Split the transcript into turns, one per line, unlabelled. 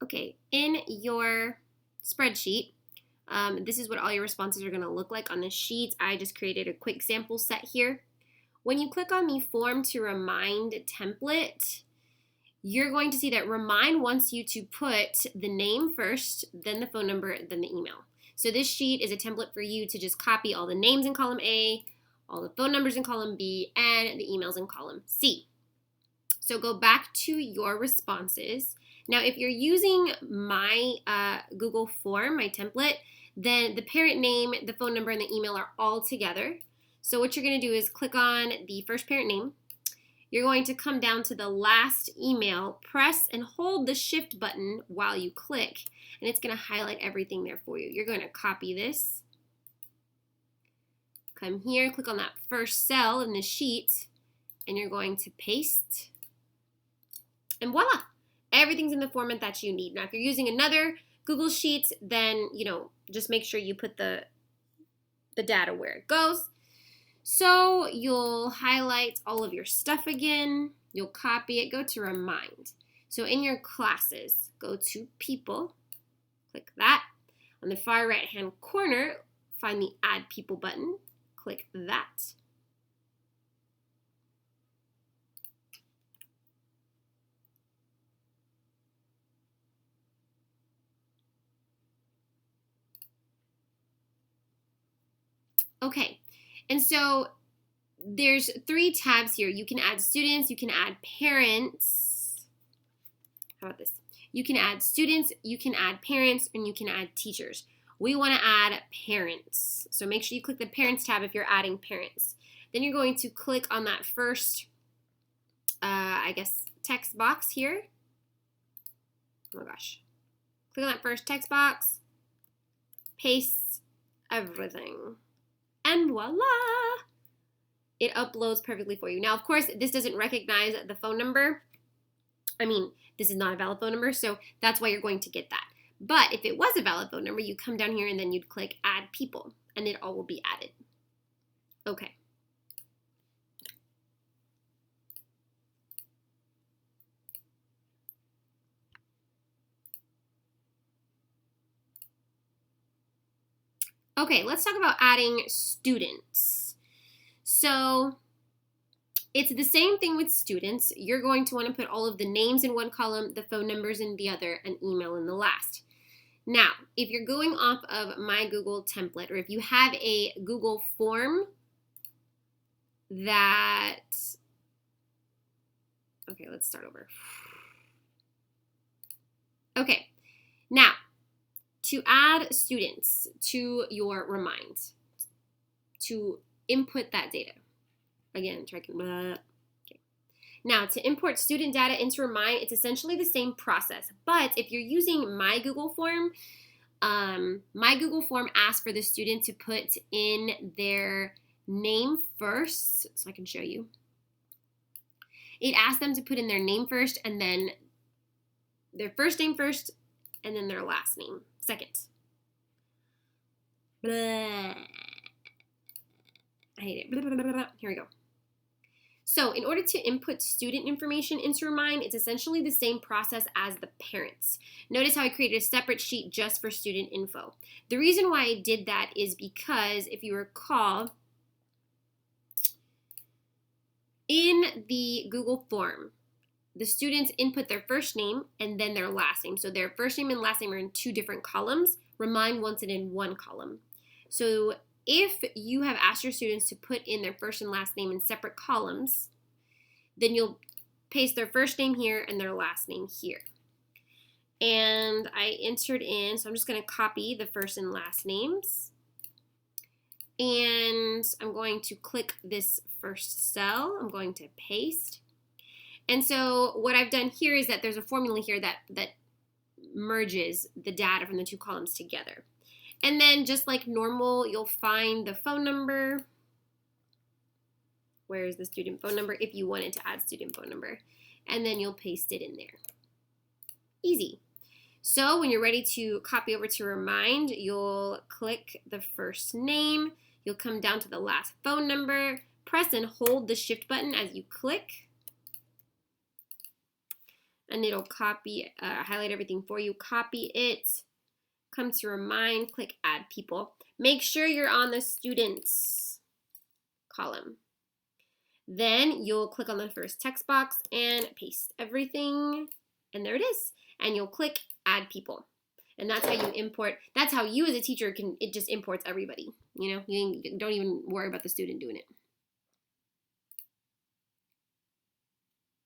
Okay, in your spreadsheet, this is what all your responses are going to look like on the sheet. I just created a quick sample set here. When you click on the Form to Remind template, you're going to see that Remind wants you to put the name first, then the phone number, then the email. So this sheet is a template for you to just copy all the names in column A, all the phone numbers in column B, and the emails in column C. So go back to your responses. Now, if you're using my Google form, my template, then the parent name, the phone number, and the email are all together. So what you're going to do is click on the first parent name. You're going to come down to the last email, press and hold the shift button while you click, and it's going to highlight everything there for you. You're going to copy this. Come here, click on that first cell in the sheet, and you're going to paste. And voila, everything's in the format that you need. Now, if you're using another Google Sheet, then, just make sure you put the data where it goes. So you'll highlight all of your stuff again. You'll copy it, go to Remind. So in your classes, go to People, click that. On the far right-hand corner, find the Add People button, click that. Okay, and so there's 3 tabs here. You can add students, you can add parents. How about this? You can add students, you can add parents, and you can add teachers. We want to add parents. So make sure you click the Parents tab if you're adding parents. Then you're going to click on that first, text box here. Oh my gosh. Click on that first text box, paste everything. And voila! It uploads perfectly for you. Now, of course, this doesn't recognize the phone number. This is not a valid phone number, so that's why you're going to get that. But if it was a valid phone number, you come down here and then you'd click Add People, and it all will be added. Okay. Okay, let's talk about adding students. So it's the same thing with students. You're going to want to put all of the names in one column, the phone numbers in the other, and email in the last. Now, if you're going off of my Google template, or if you have a Google form that, okay, let's start over. Okay, now, to add students to your Remind, to input that data. Again, okay. Now, to import student data into Remind, it's essentially the same process. But if you're using my Google form asks for the student to put in their name first, so I can show you. It asks them to put in their name first, and then their first name first, and then their last name second. Blah. I hate it. Blah, blah, blah, blah. Here we go. So in order to input student information into Remind, it's essentially the same process as the parents. Notice how I created a separate sheet just for student info. The reason why I did that is because, if you recall, in the Google form, the students input their first name and then their last name. So their first name and last name are in 2 different columns. Remind wants it in 1 column. So if you have asked your students to put in their first and last name in separate columns, then you'll paste their first name here and their last name here. And I entered in, so I'm just going to copy the first and last names. And I'm going to click this first cell. I'm going to paste. And so what I've done here is that there's a formula here that merges the data from the 2 columns together. And then just like normal, you'll find the phone number. Where is the student phone number if you wanted to add student phone number? And then you'll paste it in there. Easy. So when you're ready to copy over to Remind, you'll click the first name. You'll come down to the last phone number. Press and hold the shift button as you click. and it'll copy, highlight everything for you. Copy it, come to remind, click add people. Make sure you're on the students column. Then you'll click on the first text box and paste everything, and there it is. And you'll click add people. And that's how you import, that's how you as a teacher it just imports everybody. You know, you don't even worry about the student doing it.